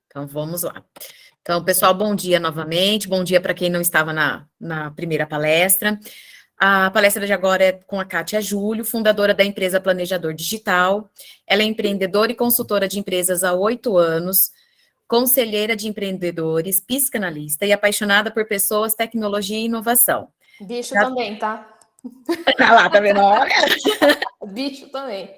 Então, vamos lá. Então, pessoal, bom dia novamente. Bom dia para quem não estava na primeira palestra. A palestra de agora é com a Kátia Júlio, fundadora da empresa Planejador Digital. Ela é empreendedora e consultora de empresas há 8 anos, conselheira de empreendedores, psicanalista e apaixonada por pessoas, tecnologia e inovação. Bicho também, tá? Ah lá, tá vendo? Olha! Bicho também.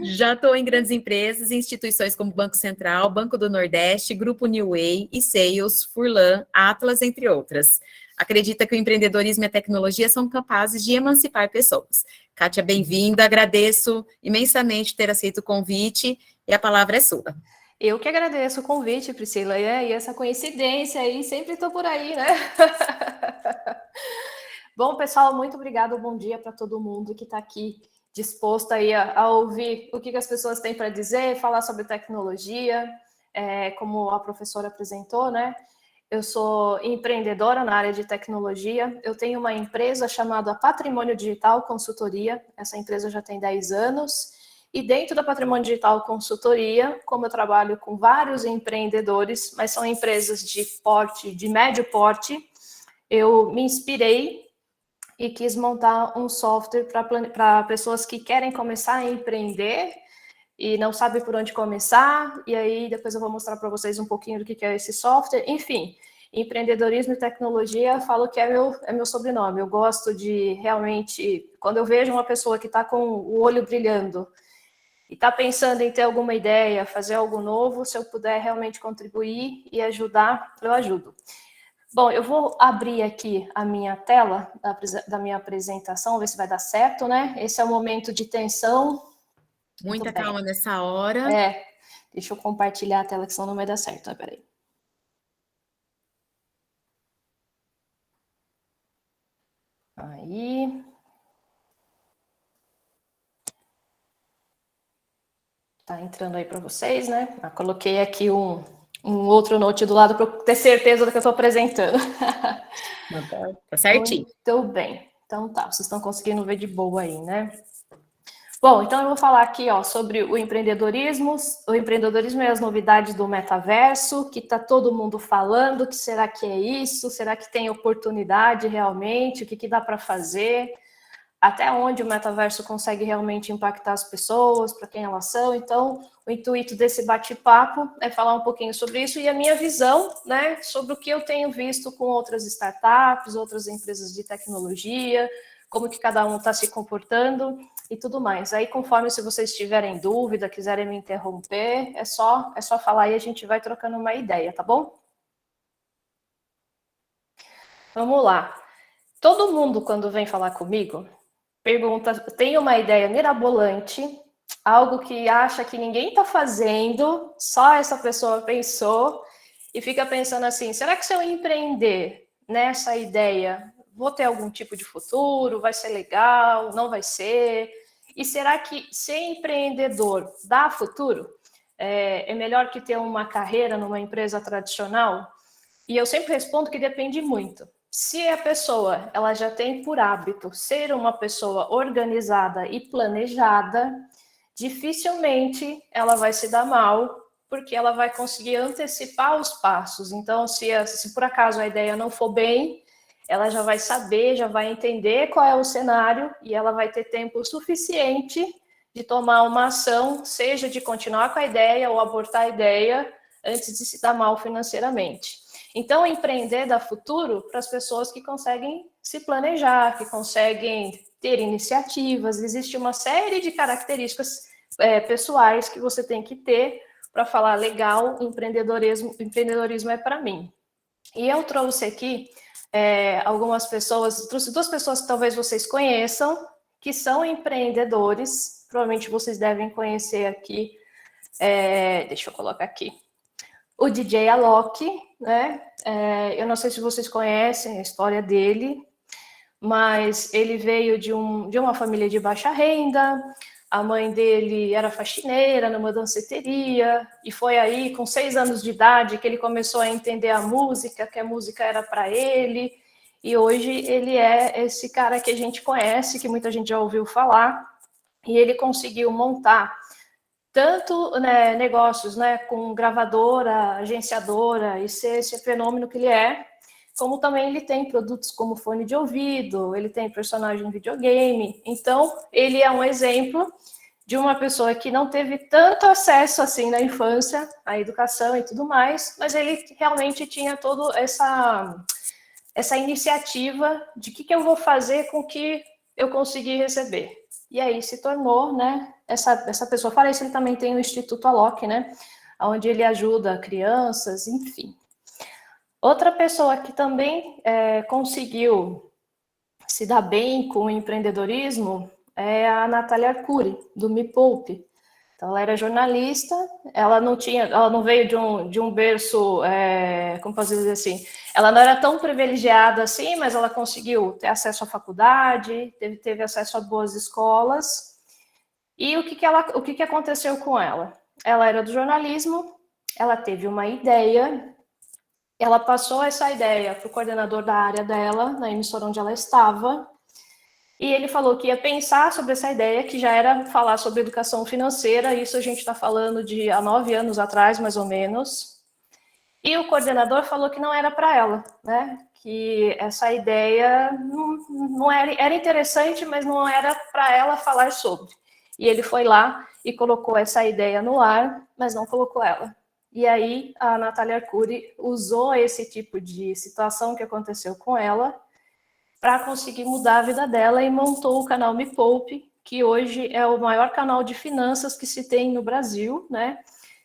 Já estou em grandes empresas e instituições como Banco Central, Banco do Nordeste, Grupo New Way, e-Sales, Furlan, Atlas, entre outras. Acredita que o empreendedorismo e a tecnologia são capazes de emancipar pessoas. Kátia, bem-vinda, agradeço imensamente ter aceito o convite e a palavra é sua. Eu que agradeço o convite, Priscila, e essa coincidência aí, sempre estou por aí, né? Bom, pessoal, muito obrigado, bom dia para todo mundo que está aqui disposto aí a ouvir o que as pessoas têm para dizer, falar sobre tecnologia, como a professora apresentou, né? Eu sou empreendedora na área de tecnologia, eu tenho uma empresa chamada Patrimônio Digital Consultoria, essa empresa já tem 10 anos, e dentro da Patrimônio Digital Consultoria, como eu trabalho com vários empreendedores, mas são empresas de porte, de médio porte, eu me inspirei e quis montar um software para pessoas que querem começar a empreender e não sabem por onde começar, e aí depois eu vou mostrar para vocês um pouquinho do que é esse software. Enfim, empreendedorismo e tecnologia, falo que é meu sobrenome. Eu gosto de realmente, quando eu vejo uma pessoa que está com o olho brilhando e está pensando em ter alguma ideia, fazer algo novo, se eu puder realmente contribuir e ajudar, eu ajudo. Bom, eu vou abrir aqui a minha tela da minha apresentação, ver se vai dar certo, né? Esse é o momento de tensão. Muita calma nessa hora. Deixa eu compartilhar a tela, que senão não vai dar certo. Peraí. Aí. Tá entrando aí para vocês, né? Eu coloquei aqui um outro note do lado para ter certeza do que eu estou apresentando. Tá certinho. Muito bem. Então tá, vocês estão conseguindo ver de boa aí, né? Bom, então eu vou falar aqui, ó, sobre o empreendedorismo e as novidades do metaverso, que está todo mundo falando, que será que é isso? Será que tem oportunidade realmente? O que dá para fazer? Até onde o metaverso consegue realmente impactar as pessoas, para quem elas são? Então, o intuito desse bate-papo é falar um pouquinho sobre isso e a minha visão, né, sobre o que eu tenho visto com outras startups, outras empresas de tecnologia, como que cada um está se comportando e tudo mais. Aí, conforme se vocês tiverem dúvida, quiserem me interromper, é só falar e a gente vai trocando uma ideia, tá bom? Vamos lá. Todo mundo, quando vem falar comigo, pergunta, tem uma ideia mirabolante, algo que acha que ninguém está fazendo, só essa pessoa pensou, e fica pensando assim, será que se eu empreender nessa ideia, vou ter algum tipo de futuro, vai ser legal, não vai ser? E será que ser empreendedor dá futuro? É melhor que ter uma carreira numa empresa tradicional? E eu sempre respondo que depende muito. Se a pessoa ela já tem por hábito ser uma pessoa organizada e planejada, dificilmente ela vai se dar mal, porque ela vai conseguir antecipar os passos. Então, se por acaso a ideia não for bem, ela já vai saber, já vai entender qual é o cenário e ela vai ter tempo suficiente de tomar uma ação, seja de continuar com a ideia ou abortar a ideia antes de se dar mal financeiramente. Então, empreender dá futuro para as pessoas que conseguem se planejar, que conseguem ter iniciativas. Existe uma série de características pessoais que você tem que ter para falar legal, empreendedorismo é para mim. E eu trouxe aqui algumas pessoas, trouxe duas pessoas que talvez vocês conheçam, que são empreendedores, provavelmente vocês devem conhecer aqui, deixa eu colocar aqui, o DJ Alok, né? Eu não sei se vocês conhecem a história dele, mas ele veio de uma família de baixa renda, a mãe dele era faxineira numa danceteria, e foi aí, com 6 anos de idade, que ele começou a entender a música, que a música era para ele, e hoje ele é esse cara que a gente conhece, que muita gente já ouviu falar, e ele conseguiu montar tanto, né, negócios, né, com gravadora, agenciadora, e ser esse fenômeno que ele é, como também ele tem produtos como fone de ouvido, ele tem personagem em videogame. Então, ele é um exemplo de uma pessoa que não teve tanto acesso assim na infância, à educação e tudo mais, mas ele realmente tinha toda essa iniciativa de que eu vou fazer com que eu consegui receber. E aí se tornou, né, essa pessoa. Fora isso, ele também tem o Instituto Alok, né, onde ele ajuda crianças, enfim. Outra pessoa que também conseguiu se dar bem com o empreendedorismo é a Natália Arcuri, do Me Poupe. Então, ela era jornalista, ela não veio de um berço, como posso dizer assim, ela não era tão privilegiada assim, mas ela conseguiu ter acesso à faculdade, teve acesso a boas escolas. E o que aconteceu com ela? Ela era do jornalismo, ela teve uma ideia, ela passou essa ideia para o coordenador da área dela, na emissora onde ela estava, e ele falou que ia pensar sobre essa ideia, que já era falar sobre educação financeira, isso a gente está falando de há 9 anos atrás, mais ou menos. E o coordenador falou que não era para ela, né? Que essa ideia não era interessante, mas não era para ela falar sobre. E ele foi lá e colocou essa ideia no ar, mas não colocou ela. E aí a Natália Arcuri usou esse tipo de situação que aconteceu com ela para conseguir mudar a vida dela e montou o canal Me Poupe, que hoje é o maior canal de finanças que se tem no Brasil, né?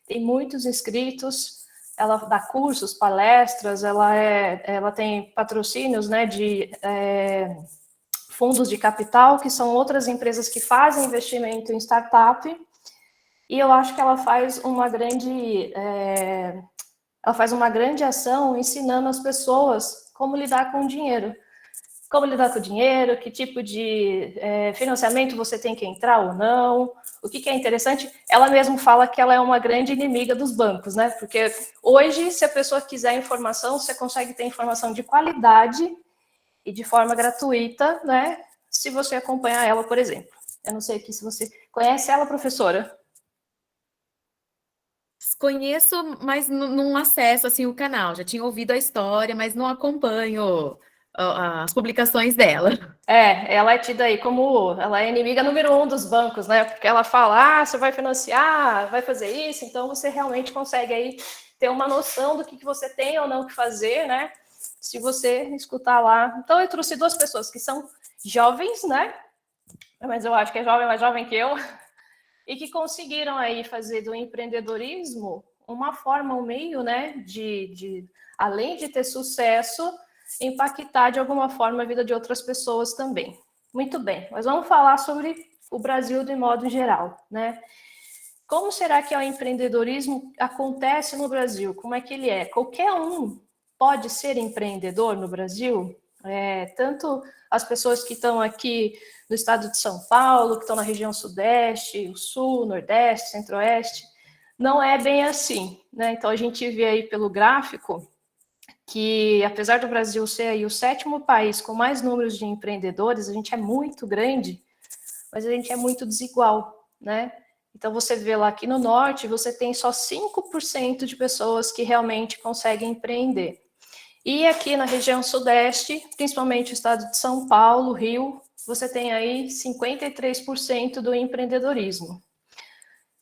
Tem muitos inscritos, ela dá cursos, palestras, ela tem patrocínios, né, de fundos de capital, que são outras empresas que fazem investimento em startup, e eu acho que ela faz uma grande ação ensinando as pessoas como lidar com o dinheiro. Como lidar com o dinheiro, que tipo de financiamento você tem que entrar ou não, o que é interessante. Ela mesma fala que ela é uma grande inimiga dos bancos, né? Porque hoje, se a pessoa quiser informação, você consegue ter informação de qualidade e de forma gratuita, né? Se você acompanhar ela, por exemplo. Eu não sei aqui se você conhece ela, professora. Conheço, mas não acesso assim o canal. Já tinha ouvido a história, mas não acompanho as publicações dela. Ela é tida aí como, ela é inimiga número 1 dos bancos, né? Porque ela fala, você vai financiar, vai fazer isso, então você realmente consegue aí ter uma noção do que você tem ou não que fazer, né? Se você escutar lá. Então eu trouxe 2 pessoas que são jovens, né? Mas eu acho que é jovem, mais jovem que eu, e que conseguiram aí fazer do empreendedorismo uma forma, um meio, né, de além de ter sucesso, impactar de alguma forma a vida de outras pessoas também. Muito bem, mas vamos falar sobre o Brasil de modo geral, né? Como será que o empreendedorismo acontece no Brasil? Como é que ele é? Qualquer um pode ser empreendedor no Brasil? Tanto as pessoas que estão aqui no estado de São Paulo, que estão na região sudeste, o sul, nordeste, centro-oeste, não é bem assim, né? Então a gente vê aí pelo gráfico que, apesar do Brasil ser aí o 7º país com mais números de empreendedores, a gente é muito grande, mas a gente é muito desigual, né? Então você vê lá aqui no norte, você tem só 5% de pessoas que realmente conseguem empreender. E aqui na região sudeste, principalmente o estado de São Paulo, Rio, você tem aí 53% do empreendedorismo.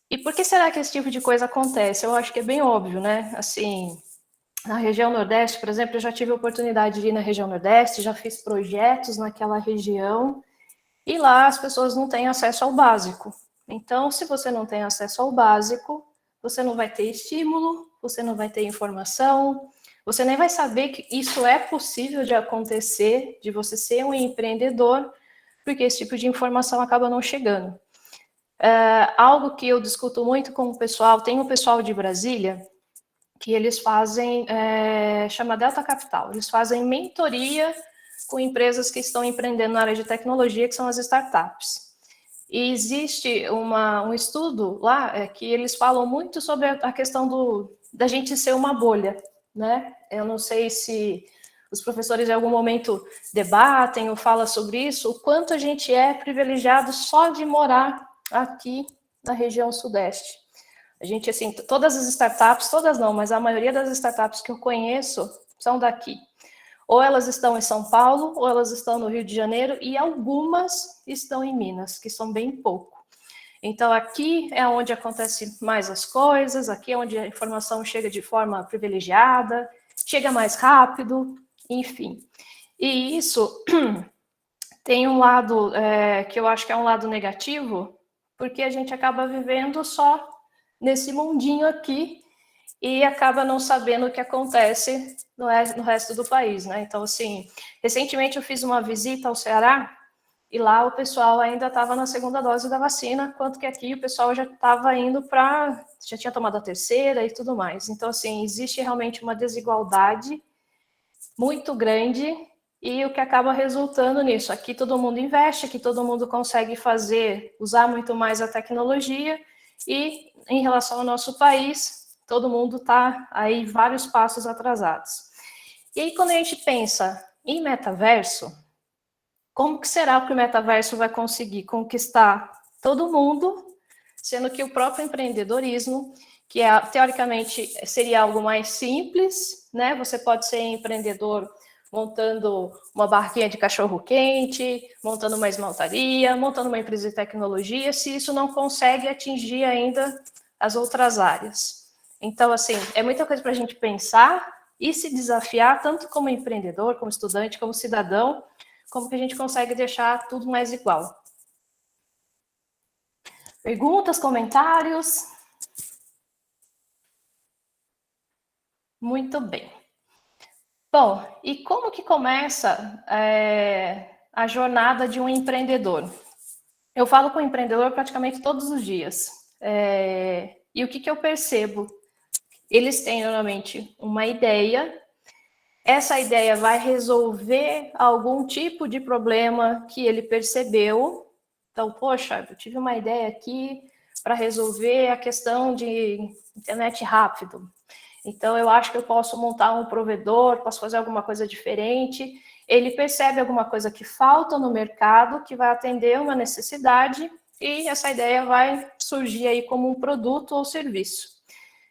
E por que será que esse tipo de coisa acontece? Eu acho que é bem óbvio, né? Assim, na região Nordeste, por exemplo, eu já tive a oportunidade de ir na região Nordeste, já fiz projetos naquela região, e lá as pessoas não têm acesso ao básico. Então, se você não tem acesso ao básico, você não vai ter estímulo, você não vai ter informação, você nem vai saber que isso é possível de acontecer, de você ser um empreendedor, porque esse tipo de informação acaba não chegando. Algo que eu discuto muito com o pessoal, tem um pessoal de Brasília, que eles fazem, chama Delta Capital, eles fazem mentoria com empresas que estão empreendendo na área de tecnologia, que são as startups. E existe um estudo lá que eles falam muito sobre a questão da gente ser uma bolha, né? Eu não sei se os professores em algum momento debatem ou falam sobre isso, o quanto a gente é privilegiado só de morar aqui na região sudeste. A gente, assim, todas as startups, todas não, mas a maioria das startups que eu conheço são daqui. Ou elas estão em São Paulo, ou elas estão no Rio de Janeiro, e algumas estão em Minas, que são bem pouco. Então, aqui é onde acontece mais as coisas, aqui é onde a informação chega de forma privilegiada, chega mais rápido, enfim. E isso tem um lado que eu acho que é um lado negativo, porque a gente acaba vivendo só nesse mundinho aqui e acaba não sabendo o que acontece no resto do país, né? Então, assim, recentemente eu fiz uma visita ao Ceará e lá o pessoal ainda estava na segunda dose da vacina, enquanto que aqui o pessoal já estava indo para... já tinha tomado a terceira e tudo mais. Então, assim, existe realmente uma desigualdade muito grande e o que acaba resultando nisso. Aqui todo mundo investe, aqui todo mundo consegue usar muito mais a tecnologia e em relação ao nosso país, todo mundo está aí vários passos atrasados. E aí quando a gente pensa em metaverso, como que será que o metaverso vai conseguir conquistar todo mundo, sendo que o próprio empreendedorismo, que teoricamente seria algo mais simples, né? Você pode ser empreendedor montando uma barquinha de cachorro-quente, montando uma esmaltaria, montando uma empresa de tecnologia, se isso não consegue atingir ainda as outras áreas. Então, assim, é muita coisa para a gente pensar e se desafiar, tanto como empreendedor, como estudante, como cidadão, como que a gente consegue deixar tudo mais igual. Perguntas, comentários? Muito bem. Bom, e como que começa a jornada de um empreendedor? Eu falo com o empreendedor praticamente todos os dias. E o que eu percebo? Eles têm, normalmente, uma ideia. Essa ideia vai resolver algum tipo de problema que ele percebeu. Então, poxa, eu tive uma ideia aqui para resolver a questão de internet rápido. Então, eu acho que eu posso montar um provedor, posso fazer alguma coisa diferente. Ele percebe alguma coisa que falta no mercado, que vai atender uma necessidade, e essa ideia vai surgir aí como um produto ou serviço.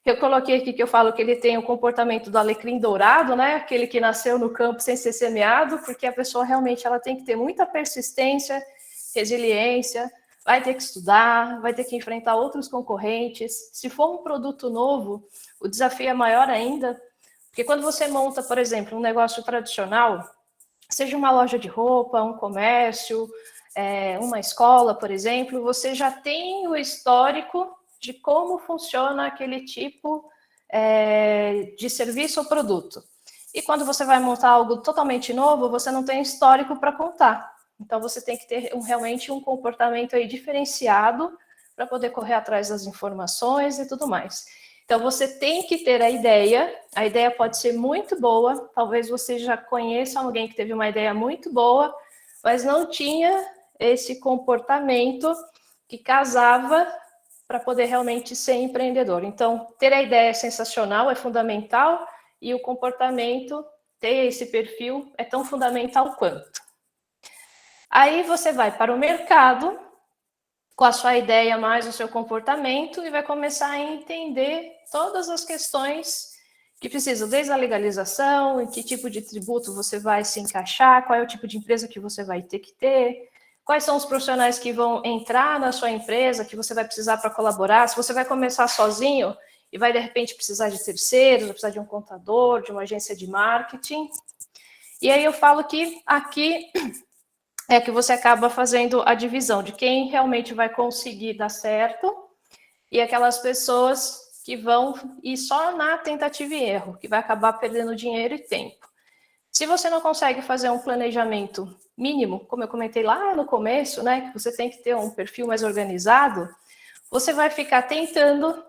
Eu coloquei aqui que eu falo que ele tem o comportamento do alecrim dourado, né? Aquele que nasceu no campo sem ser semeado, porque a pessoa realmente ela tem que ter muita persistência, resiliência, vai ter que estudar, vai ter que enfrentar outros concorrentes. Se for um produto novo, o desafio é maior ainda, porque quando você monta, por exemplo, um negócio tradicional, seja uma loja de roupa, um comércio, uma escola, por exemplo, você já tem o histórico de como funciona aquele tipo de serviço ou produto. E quando você vai montar algo totalmente novo, você não tem histórico para contar. Então, você tem que ter realmente um comportamento aí diferenciado para poder correr atrás das informações e tudo mais. Então, você tem que ter a ideia pode ser muito boa, talvez você já conheça alguém que teve uma ideia muito boa, mas não tinha esse comportamento que casava para poder realmente ser empreendedor. Então, ter a ideia é sensacional, é fundamental, e o comportamento, ter esse perfil, é tão fundamental quanto. Aí você vai para o mercado, com a sua ideia mais o seu comportamento, e vai começar a entender todas as questões que precisam, desde a legalização, em que tipo de tributo você vai se encaixar, qual é o tipo de empresa que você vai ter que ter, quais são os profissionais que vão entrar na sua empresa, que você vai precisar para colaborar, se você vai começar sozinho e vai, de repente, precisar de terceiros, vai precisar de um contador, de uma agência de marketing. E aí eu falo que aqui é que você acaba fazendo a divisão de quem realmente vai conseguir dar certo e aquelas pessoas que vão ir só na tentativa e erro, que vai acabar perdendo dinheiro e tempo. Se você não consegue fazer um planejamento mínimo, como eu comentei lá no começo, né, que você tem que ter um perfil mais organizado, você vai ficar tentando,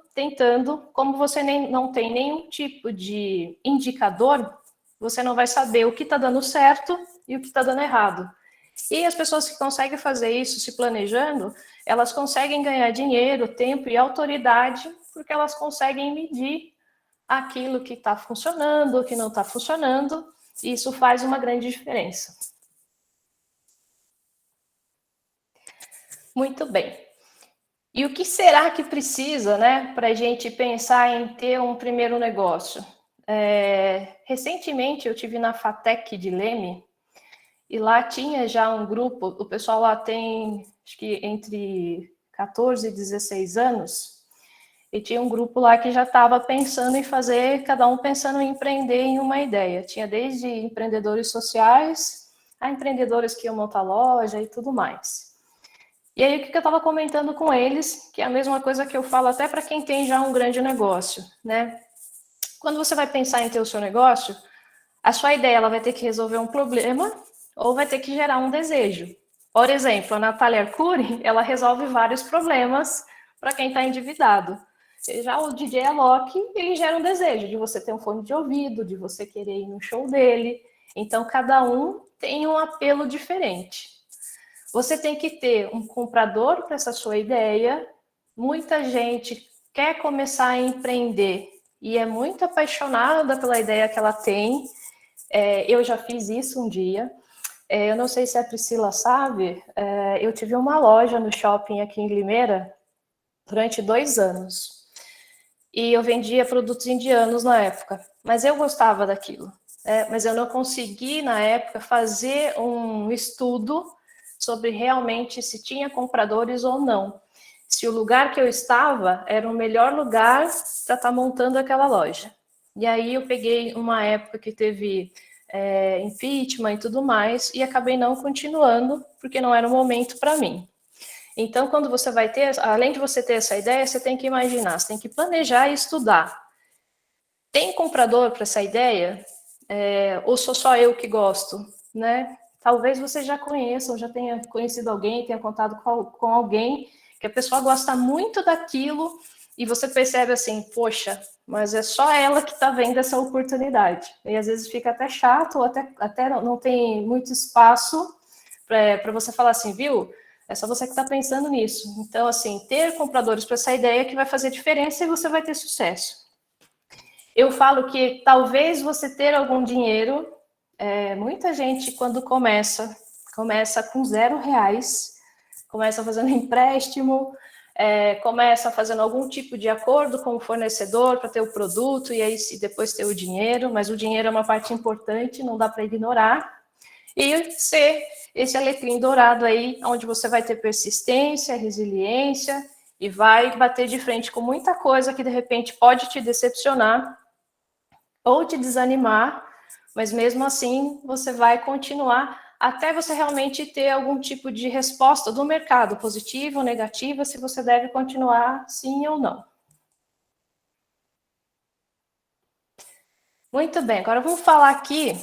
como você não tem nenhum tipo de indicador, você não vai saber o que está dando certo e o que está dando errado. E as pessoas que conseguem fazer isso se planejando, elas conseguem ganhar dinheiro, tempo e autoridade, porque elas conseguem medir aquilo que está funcionando, o que não está funcionando, e isso faz uma grande diferença. Muito bem. E o que será que precisa, né, para a gente pensar em ter um primeiro negócio? Recentemente eu tive na FATEC de Leme, e lá tinha já um grupo, o pessoal lá tem, acho que entre 14 e 16 anos, e tinha um grupo lá que já estava pensando em fazer, cada um pensando em empreender em uma ideia. Tinha desde empreendedores sociais a empreendedores que iam montar loja e tudo mais. E aí, o que eu estava comentando com eles, que é a mesma coisa que eu falo até para quem tem já um grande negócio, né? Quando você vai pensar em ter o seu negócio, a sua ideia ela vai ter que resolver um problema ou vai ter que gerar um desejo. Por exemplo, a Natália Arcuri, ela resolve vários problemas para quem está endividado. Já o DJ Alok, ele gera um desejo de você ter um fone de ouvido, de você querer ir no show dele. Então, cada um tem um apelo diferente. Você tem que ter um comprador para essa sua ideia. Muita gente quer começar a empreender e é muito apaixonada pela ideia que ela tem. Eu já fiz isso um dia. Eu não sei se a Priscila sabe, eu tive uma loja no shopping aqui em Limeira durante 2 anos. E eu vendia produtos indianos na época, mas eu gostava daquilo. Mas eu não consegui, na época, fazer um estudo sobre realmente se tinha compradores ou não. Se o lugar que eu estava era o melhor lugar para estar montando aquela loja. E aí eu peguei uma época que teve impeachment e tudo mais, e acabei não continuando, porque não era o momento para mim. Então, quando você vai ter, além de você ter essa ideia, você tem que imaginar, você tem que planejar e estudar. Tem comprador para essa ideia? Ou sou só eu que gosto? Né? Talvez você já conheça, ou já tenha conhecido alguém, tenha contado com alguém, que a pessoa gosta muito daquilo, e você percebe assim, poxa, mas é só ela que está vendo essa oportunidade. E às vezes fica até chato, ou até não tem muito espaço para você falar assim, viu? É só você que está pensando nisso. Então, assim, ter compradores para essa ideia que vai fazer diferença e você vai ter sucesso. Eu falo que talvez você ter algum dinheiro, muita gente quando começa com R$0, começa fazendo empréstimo, começa fazendo algum tipo de acordo com o fornecedor para ter o produto e aí depois ter o dinheiro, mas o dinheiro é uma parte importante, não dá para ignorar. E ser esse alecrim dourado aí, onde você vai ter persistência, resiliência e vai bater de frente com muita coisa que de repente pode te decepcionar ou te desanimar, mas mesmo assim você vai continuar até você realmente ter algum tipo de resposta do mercado, positiva ou negativa, se você deve continuar sim ou não. Muito bem, agora vamos falar aqui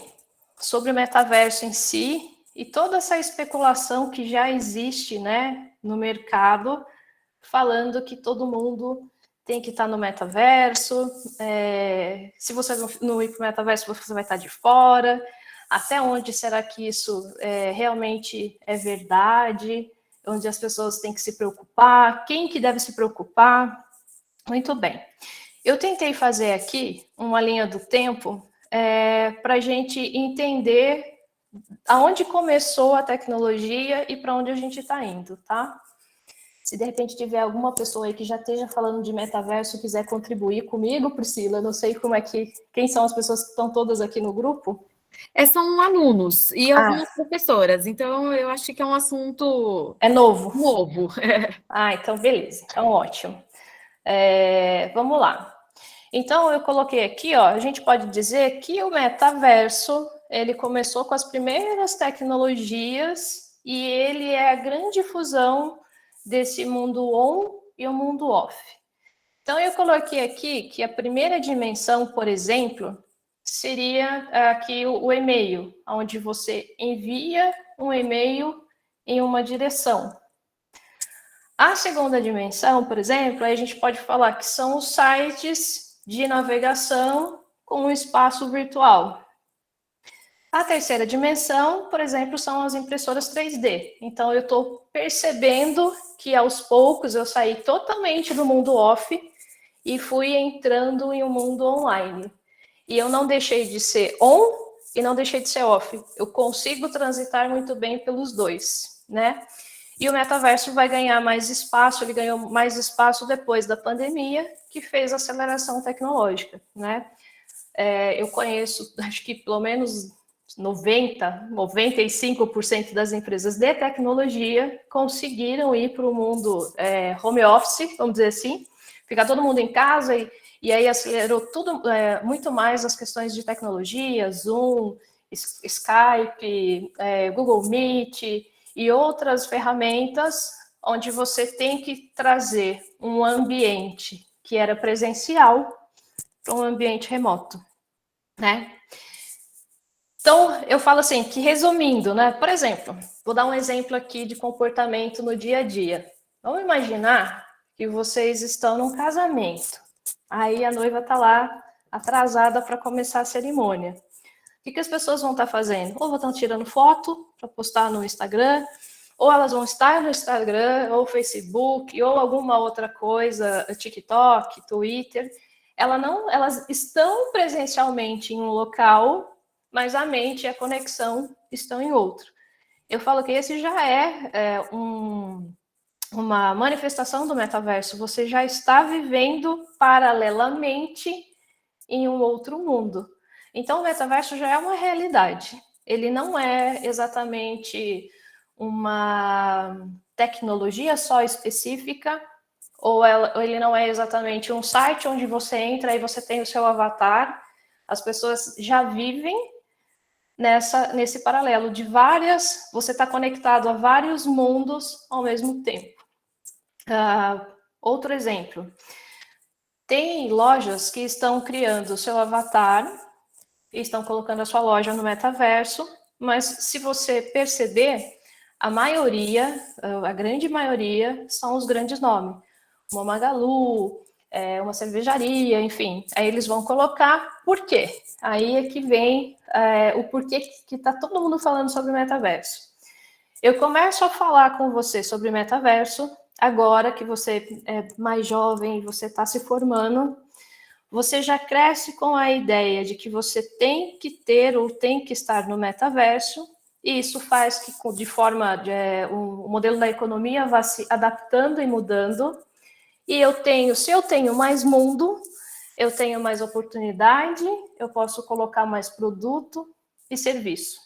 sobre o metaverso em si e toda essa especulação que já existe, né, no mercado, falando que todo mundo tem que estar no metaverso, se você não ir para o metaverso, você vai estar de fora, até onde será que isso realmente é verdade, onde as pessoas têm que se preocupar, quem que deve se preocupar. Muito bem. Eu tentei fazer aqui uma linha do tempo para a gente entender aonde começou a tecnologia e para onde a gente está indo, tá? Se de repente tiver alguma pessoa aí que já esteja falando de metaverso e quiser contribuir comigo, Priscila, eu não sei como é que... Quem são as pessoas que estão todas aqui no grupo? São alunos e algumas professoras, então eu acho que é um assunto É novo. novo. Então beleza, então ótimo. Vamos lá. Então eu coloquei aqui, ó, a gente pode dizer que o metaverso, ele começou com as primeiras tecnologias e ele é a grande fusão desse mundo on e o mundo off. Então eu coloquei aqui que a primeira dimensão, por exemplo, seria aqui o e-mail, onde você envia um e-mail em uma direção. A segunda dimensão, por exemplo, aí a gente pode falar que são os sites de navegação com um espaço virtual. A terceira dimensão, por exemplo, são as impressoras 3D. Então, eu estou percebendo que, aos poucos, eu saí totalmente do mundo off e fui entrando em um mundo online. E eu não deixei de ser on e não deixei de ser off. Eu consigo transitar muito bem pelos dois, né? E o metaverso vai ganhar mais espaço, ele ganhou mais espaço depois da pandemia, que fez aceleração tecnológica, né? Eu conheço, acho que pelo menos 95% das empresas de tecnologia conseguiram ir para o mundo home office, vamos dizer assim, ficar todo mundo em casa e aí acelerou tudo, muito mais as questões de tecnologia, Zoom, Skype, Google Meet e outras ferramentas onde você tem que trazer um ambiente que era presencial para um ambiente remoto, né? Então, eu falo assim, que resumindo, né? Por exemplo, vou dar um exemplo aqui de comportamento no dia a dia. Vamos imaginar que vocês estão num casamento. Aí a noiva está lá atrasada para começar a cerimônia. O que as pessoas vão estar fazendo? Ou vão estar tirando foto para postar no Instagram, ou elas vão estar no Instagram, ou Facebook, ou alguma outra coisa, TikTok, Twitter. Elas estão presencialmente em um local, mas a mente e a conexão estão em outro. Eu falo que esse já uma manifestação do metaverso. Você já está vivendo paralelamente em um outro mundo. Então, o metaverso já é uma realidade. Ele não é exatamente uma tecnologia só específica, ou ele não é exatamente um site onde você entra e você tem o seu avatar. As pessoas já vivem nesse paralelo de você está conectado a vários mundos ao mesmo tempo. Outro exemplo, tem lojas que estão criando o seu avatar e estão colocando a sua loja no metaverso, mas se você perceber, a grande maioria, são os grandes nomes. Uma Magalu, uma cervejaria, enfim. Aí eles vão colocar por quê? Aí é que vem o porquê que está todo mundo falando sobre metaverso. Eu começo a falar com você sobre metaverso, agora que você é mais jovem e você está se formando, você já cresce com a ideia de que você tem que ter ou tem que estar no metaverso, e isso faz que, de forma o modelo da economia vá se adaptando e mudando. E se eu tenho mais mundo, eu tenho mais oportunidade, eu posso colocar mais produto e serviço.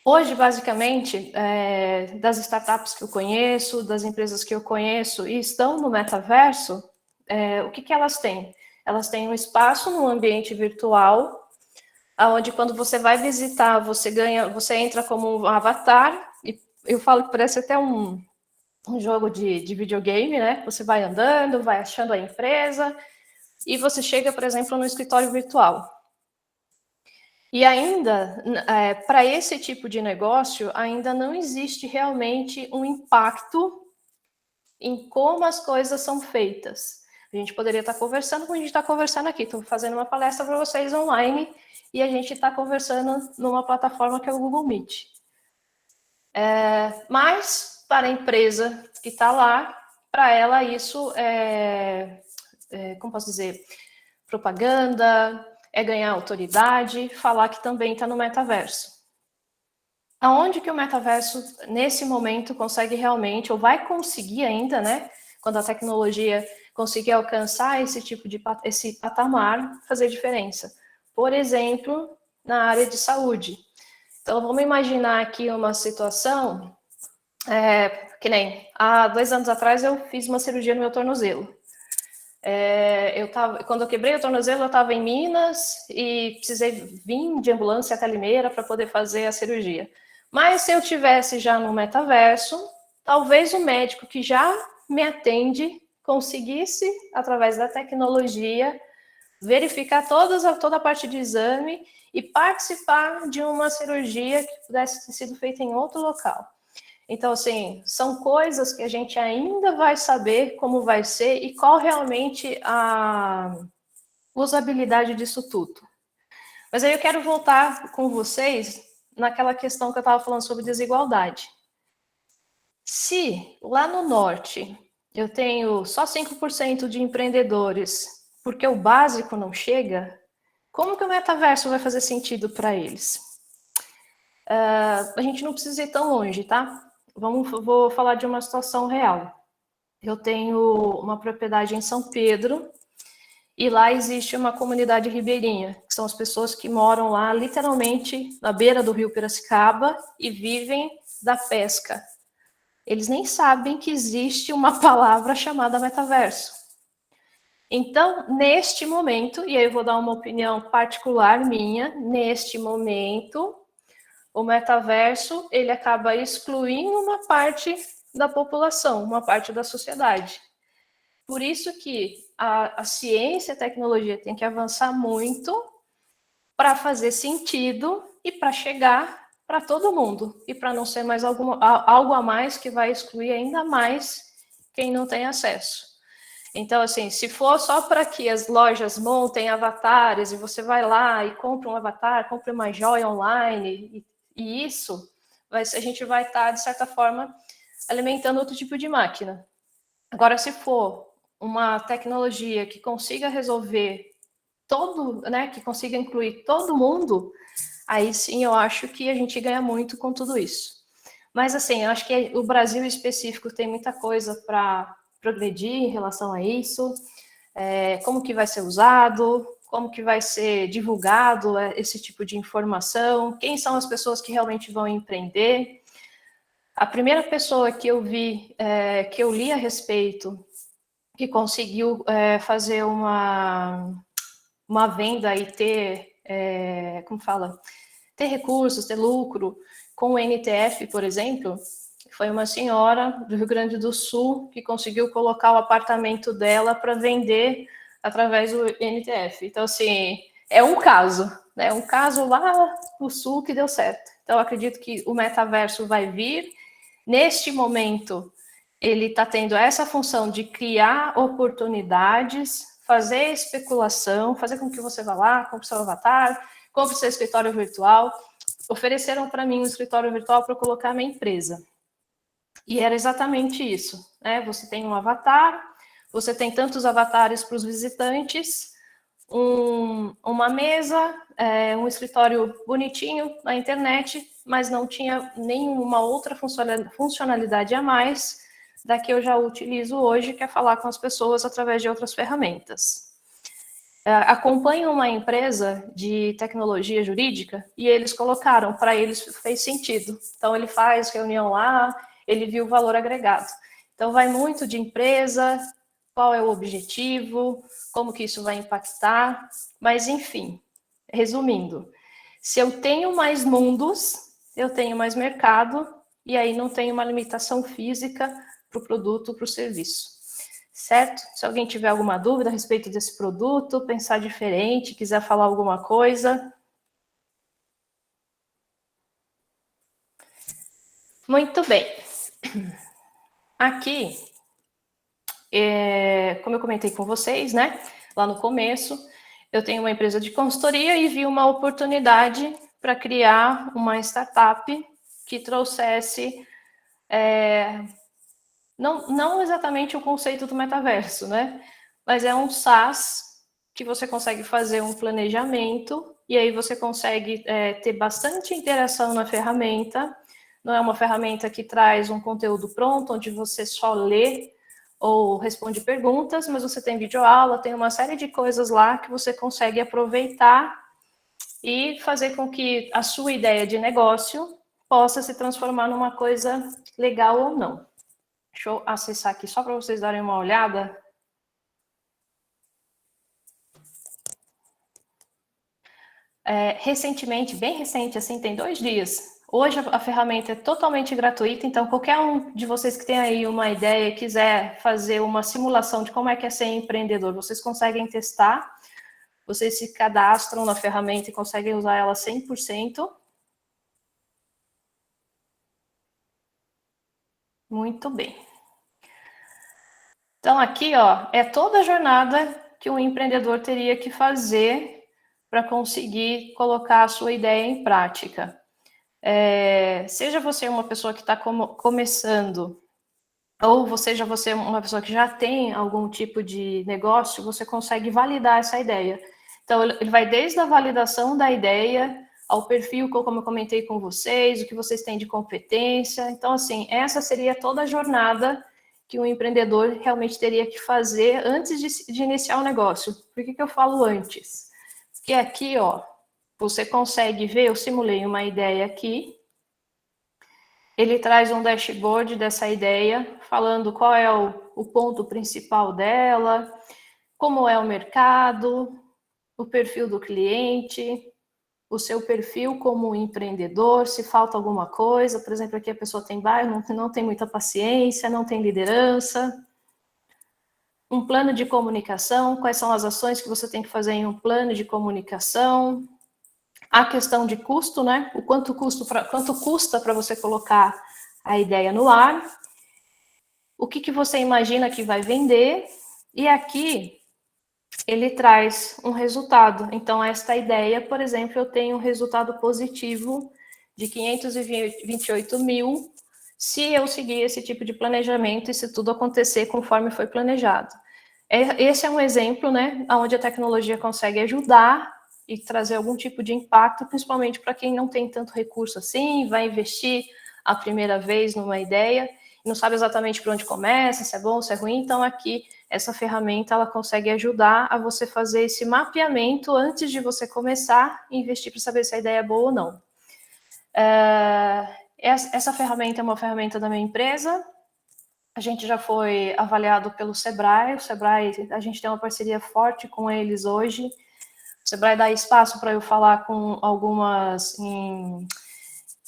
Hoje, basicamente, das startups que eu conheço, das empresas que eu conheço e estão no metaverso, o que elas têm? Elas têm um espaço no ambiente virtual, onde quando você vai visitar, você entra como um avatar, e eu falo que parece até um jogo de videogame, né? Você vai andando, vai achando a empresa, e você chega, por exemplo, no escritório virtual. E ainda, para esse tipo de negócio, ainda não existe realmente um impacto em como as coisas são feitas. A gente poderia estar conversando como a gente está conversando aqui. Estou fazendo uma palestra para vocês online e a gente está conversando numa plataforma que é o Google Meet. Mas, para a empresa que está lá, para ela isso como posso dizer, propaganda, ganhar autoridade, falar que também está no metaverso. Aonde que o metaverso, nesse momento, consegue realmente, ou vai conseguir ainda, né, quando a tecnologia conseguir alcançar esse patamar, fazer diferença? Por exemplo, na área de saúde. Então, vamos imaginar aqui uma situação, que nem, há 2 anos atrás eu fiz uma cirurgia no meu tornozelo. Quando eu quebrei o tornozelo, eu estava em Minas e precisei vir de ambulância até Limeira para poder fazer a cirurgia. Mas se eu tivesse já no metaverso, talvez o médico que já me atende conseguisse, através da tecnologia, verificar toda a parte de exame e participar de uma cirurgia que pudesse ter sido feita em outro local. Então, assim, são coisas que a gente ainda vai saber como vai ser e qual realmente a usabilidade disso tudo. Mas aí eu quero voltar com vocês naquela questão que eu estava falando sobre desigualdade. Se lá no norte eu tenho só 5% de empreendedores porque o básico não chega, como que o metaverso vai fazer sentido para eles? A gente não precisa ir tão longe, tá? Vou falar de uma situação real. Eu tenho uma propriedade em São Pedro e lá existe uma comunidade ribeirinha, que são as pessoas que moram lá literalmente na beira do rio Piracicaba e vivem da pesca. Eles nem sabem que existe uma palavra chamada metaverso. Então, neste momento, e aí eu vou dar uma opinião particular minha, neste momento, o metaverso, ele acaba excluindo uma parte da população, uma parte da sociedade. Por isso que a ciência e a tecnologia tem que avançar muito para fazer sentido e para chegar para todo mundo, e para não ser mais algo a mais que vai excluir ainda mais quem não tem acesso. Então, assim, se for só para que as lojas montem avatares e você vai lá e compra um avatar, compra uma joia online, e isso, a gente vai estar, de certa forma, alimentando outro tipo de máquina. Agora, se for uma tecnologia que consiga resolver todo, né, que consiga incluir todo mundo, aí sim eu acho que a gente ganha muito com tudo isso. Mas, assim, eu acho que o Brasil em específico tem muita coisa para progredir em relação a isso, como que vai ser usado, como que vai ser divulgado esse tipo de informação, quem são as pessoas que realmente vão empreender. A primeira pessoa que eu vi, que eu li a respeito, que conseguiu fazer uma venda e ter, como fala, ter recursos, ter lucro com o NTF, por exemplo, foi uma senhora do Rio Grande do Sul que conseguiu colocar o apartamento dela para vender através do NTF. Então, assim, é um caso, né? Um caso lá no Sul que deu certo. Então, eu acredito que o metaverso vai vir. Neste momento, ele está tendo essa função de criar oportunidades, fazer especulação, fazer com que você vá lá, compre seu avatar, compre seu escritório virtual. Ofereceram para mim um escritório virtual para eu colocar minha empresa. E era exatamente isso, né? Você tem um avatar, você tem tantos avatares para os visitantes, uma mesa, um escritório bonitinho na internet, mas não tinha nenhuma outra funcionalidade a mais da que eu já utilizo hoje, que é falar com as pessoas através de outras ferramentas. Acompanho uma empresa de tecnologia jurídica e eles colocaram, para eles fez sentido. Então, ele faz reunião lá, ele viu o valor agregado. Então, vai muito de empresa, qual é o objetivo, como que isso vai impactar, mas, enfim, resumindo, se eu tenho mais mundos, eu tenho mais mercado, e aí não tem uma limitação física para o produto, para o serviço. Certo? Se alguém tiver alguma dúvida a respeito desse produto, pensar diferente, quiser falar alguma coisa. Muito bem. Aqui, como eu comentei com vocês, né, lá no começo, eu tenho uma empresa de consultoria e vi uma oportunidade para criar uma startup que trouxesse não exatamente o conceito do metaverso, né? Mas é um SaaS que você consegue fazer um planejamento e aí você consegue ter bastante interação na ferramenta. Não é uma ferramenta que traz um conteúdo pronto, onde você só lê ou responde perguntas, mas você tem videoaula, tem uma série de coisas lá que você consegue aproveitar e fazer com que a sua ideia de negócio possa se transformar numa coisa legal ou não. Deixa eu acessar aqui só para vocês darem uma olhada. Recentemente, bem recente, assim, tem 2 dias. Hoje a ferramenta é totalmente gratuita, então qualquer um de vocês que tem aí uma ideia e quiser fazer uma simulação de como é que é ser empreendedor, vocês conseguem testar, vocês se cadastram na ferramenta e conseguem usar ela 100%. Muito bem. Então, aqui, ó, é toda a jornada que um empreendedor teria que fazer para conseguir colocar a sua ideia em prática. Seja você uma pessoa que está começando, ou seja você uma pessoa que já tem algum tipo de negócio, você consegue validar essa ideia. Então, ele vai desde a validação da ideia, ao perfil, como eu comentei com vocês, o que vocês têm de competência. Então, assim, essa seria toda a jornada que um empreendedor realmente teria que fazer antes de iniciar o negócio. Por que eu falo antes? Porque aqui, ó, você consegue ver, eu simulei uma ideia aqui, ele traz um dashboard dessa ideia, falando qual é o ponto principal dela, como é o mercado, o perfil do cliente, o seu perfil como empreendedor, se falta alguma coisa, por exemplo, aqui a pessoa tem bairro, não tem muita paciência, não tem liderança, um plano de comunicação, quais são as ações que você tem que fazer em um plano de comunicação, a questão de custo, né? O quanto custa para você colocar a ideia no ar, o que você imagina que vai vender, e aqui ele traz um resultado. Então, esta ideia, por exemplo, eu tenho um resultado positivo de 528 mil se eu seguir esse tipo de planejamento e se tudo acontecer conforme foi planejado. Esse é um exemplo, né, onde a tecnologia consegue ajudar e trazer algum tipo de impacto, principalmente para quem não tem tanto recurso assim, vai investir a primeira vez numa ideia, não sabe exatamente por onde começa, se é bom, se é ruim. Então, aqui, essa ferramenta, ela consegue ajudar a você fazer esse mapeamento antes de você começar a investir para saber se a ideia é boa ou não. Essa ferramenta é uma ferramenta da minha empresa. A gente já foi avaliado pelo Sebrae. O Sebrae, a gente tem uma parceria forte com eles hoje. O Sebrae dá espaço para eu falar com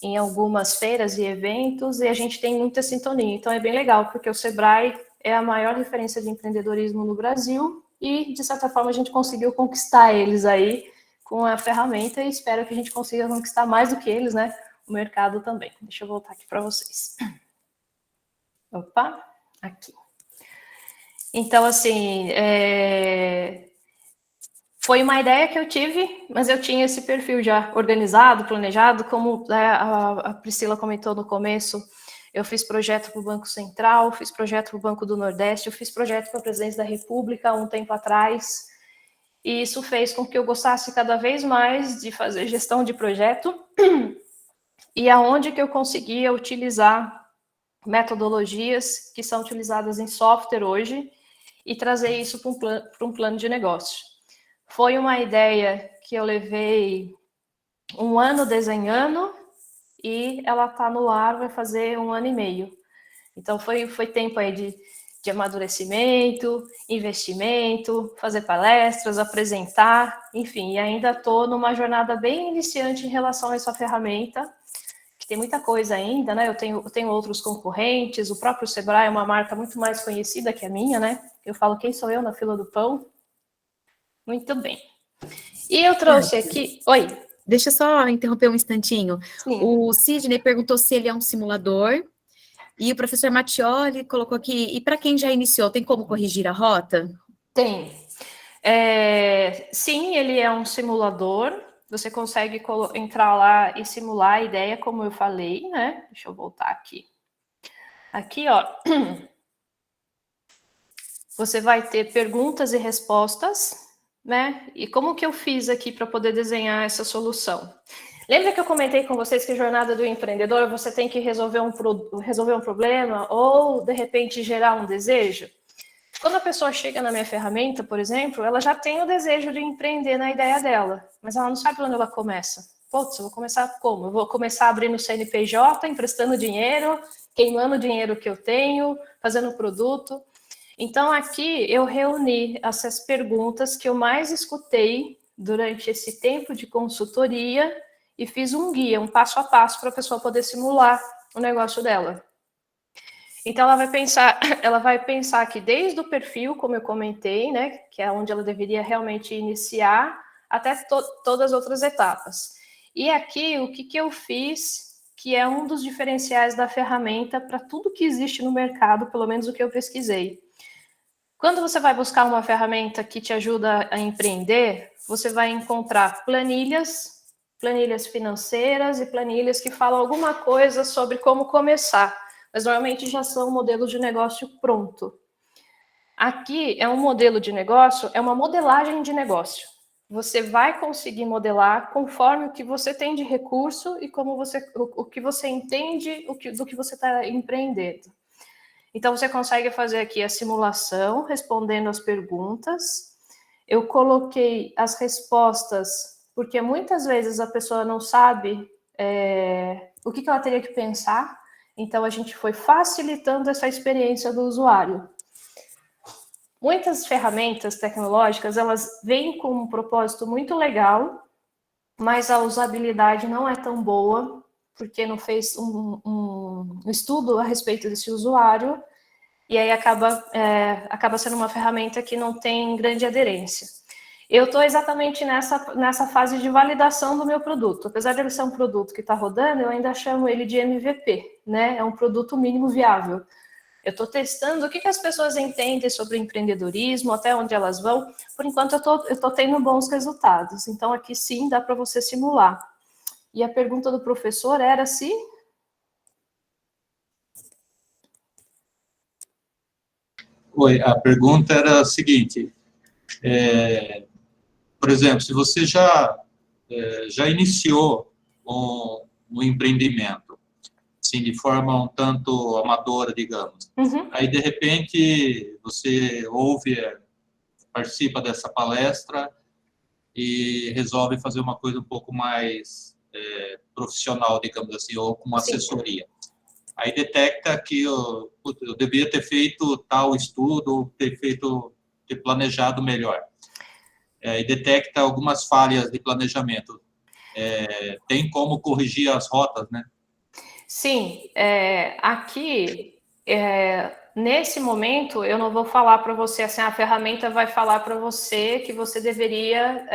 em algumas feiras e eventos, e a gente tem muita sintonia. Então, é bem legal, porque o Sebrae é a maior referência de empreendedorismo no Brasil e, de certa forma, a gente conseguiu conquistar eles aí com a ferramenta e espero que a gente consiga conquistar mais do que eles, né? O mercado também. Deixa eu voltar aqui para vocês. Opa, aqui. Então, assim, foi uma ideia que eu tive, mas eu tinha esse perfil já organizado, planejado, como a Priscila comentou no começo. Eu fiz projeto para o Banco Central, fiz projeto para o Banco do Nordeste, eu fiz projeto para a Presidência da República há um tempo atrás, e isso fez com que eu gostasse cada vez mais de fazer gestão de projeto, e aonde que eu conseguia utilizar metodologias que são utilizadas em software hoje, e trazer isso para um plano de negócio. Foi uma ideia que eu levei um ano desenhando e ela está no ar, vai fazer um ano e meio. Então, foi tempo aí de amadurecimento, investimento, fazer palestras, apresentar, enfim, e ainda estou numa jornada bem iniciante em relação a essa ferramenta, que tem muita coisa ainda, né? Eu tenho outros concorrentes, o próprio Sebrae é uma marca muito mais conhecida que a minha, né? Eu falo, quem sou eu na fila do pão? Muito bem. E eu trouxe aqui... Oi. Deixa eu só interromper um instantinho. Sim. O Sidney perguntou se ele é um simulador, e o professor Mattioli colocou aqui, e para quem já iniciou, tem como corrigir a rota? Tem. Sim, ele é um simulador, você consegue entrar lá e simular a ideia, como eu falei, né? Deixa eu voltar aqui. Aqui, ó, você vai ter perguntas e respostas, né? E como que eu fiz aqui para poder desenhar essa solução? Lembra que eu comentei com vocês que a jornada do empreendedor, você tem que resolver um problema ou, de repente, gerar um desejo? Quando a pessoa chega na minha ferramenta, por exemplo, ela já tem o desejo de empreender na ideia dela, mas ela não sabe onde ela começa. Putz, eu vou começar como? Eu vou começar abrindo CNPJ, emprestando dinheiro, queimando o dinheiro que eu tenho, fazendo produto. Então, aqui eu reuni essas perguntas que eu mais escutei durante esse tempo de consultoria e fiz um guia, um passo a passo para a pessoa poder simular o negócio dela. Então, ela vai pensar que desde o perfil, como eu comentei, né, que é onde ela deveria realmente iniciar, até todas as outras etapas. E aqui, o que eu fiz, que é um dos diferenciais da ferramenta para tudo que existe no mercado, pelo menos o que eu pesquisei. Quando você vai buscar uma ferramenta que te ajuda a empreender, você vai encontrar planilhas financeiras e planilhas que falam alguma coisa sobre como começar, mas normalmente já são modelos de negócio pronto. Aqui é um modelo de negócio, é uma modelagem de negócio. você vai conseguir modelar conforme o que você tem de recurso e como o que você entende do que você está empreendendo. Então, você consegue fazer aqui a simulação, respondendo as perguntas. Eu coloquei as respostas, porque muitas vezes a pessoa não sabe o que ela teria que pensar, então a gente foi facilitando essa experiência do usuário. Muitas ferramentas tecnológicas, elas vêm com um propósito muito legal, mas a usabilidade não é tão boa, porque não fez um estudo a respeito desse usuário, e aí acaba sendo uma ferramenta que não tem grande aderência. Eu estou exatamente nessa fase de validação do meu produto. Apesar de ele ser um produto que está rodando, eu ainda chamo ele de MVP, né? É um produto mínimo viável. Eu estou testando o que as pessoas entendem sobre empreendedorismo, até onde elas vão. Por enquanto, eu estou tendo bons resultados. Então, aqui sim, dá para você simular. E a pergunta do professor era se... Oi, a pergunta era a seguinte, por exemplo, se você já iniciou um empreendimento, assim, de forma um tanto amadora, digamos, aí, de repente, você participa dessa palestra e resolve fazer uma coisa um pouco mais profissional, digamos assim, ou com assessoria. Sim. Aí detecta que eu devia ter feito tal estudo, ter planejado melhor. E detecta algumas falhas de planejamento. Tem como corrigir as rotas, né? Sim, aqui, nesse momento, eu não vou falar para você, assim, a ferramenta vai falar para você que você deveria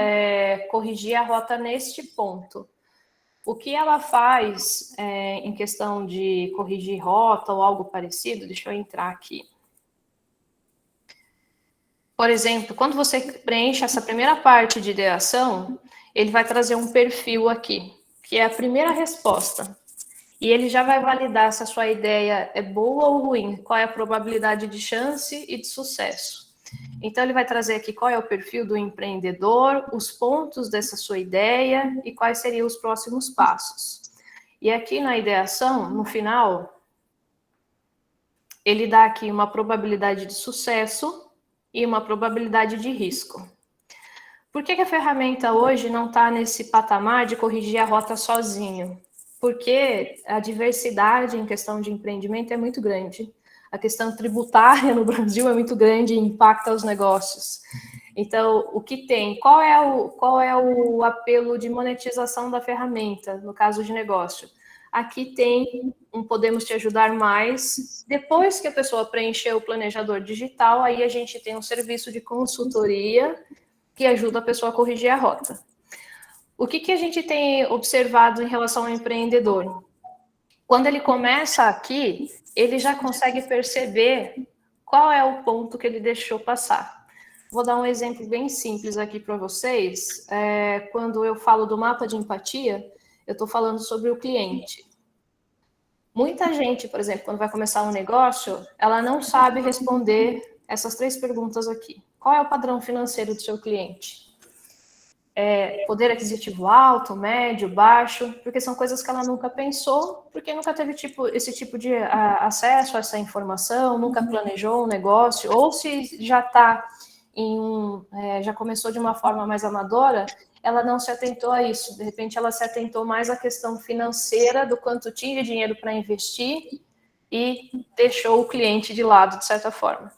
corrigir a rota neste ponto. O que ela faz em questão de corrigir rota ou algo parecido, deixa eu entrar aqui. Por exemplo, quando você preenche essa primeira parte de ideação, ele vai trazer um perfil aqui, que é a primeira resposta. E ele já vai validar se a sua ideia é boa ou ruim, qual é a probabilidade de chance e de sucesso. Então, ele vai trazer aqui qual é o perfil do empreendedor, os pontos dessa sua ideia e quais seriam os próximos passos. E aqui na ideação, no final, ele dá aqui uma probabilidade de sucesso e uma probabilidade de risco. Por que a ferramenta hoje não está nesse patamar de corrigir a rota sozinho? Porque a diversidade em questão de empreendimento é muito grande. A questão tributária no Brasil é muito grande e impacta os negócios. Então, o que tem? Qual é o apelo de monetização da ferramenta, no caso de negócio? Aqui tem um Podemos Te Ajudar Mais. Depois que a pessoa preencheu o planejador digital, aí a gente tem um serviço de consultoria que ajuda a pessoa a corrigir a rota. O que a gente tem observado em relação ao empreendedor? Quando ele começa aqui, ele já consegue perceber qual é o ponto que ele deixou passar. Vou dar um exemplo bem simples aqui para vocês. Quando eu falo do mapa de empatia, eu estou falando sobre o cliente. Muita gente, por exemplo, quando vai começar um negócio, ela não sabe responder essas 3 perguntas aqui. Qual é o padrão financeiro do seu cliente? Poder aquisitivo alto, médio, baixo, porque são coisas que ela nunca pensou, porque nunca teve esse tipo de acesso a essa informação, nunca planejou um negócio, ou se já está já começou de uma forma mais amadora, ela não se atentou a isso. De repente, ela se atentou mais à questão financeira, do quanto tinha de dinheiro para investir, e deixou o cliente de lado, de certa forma.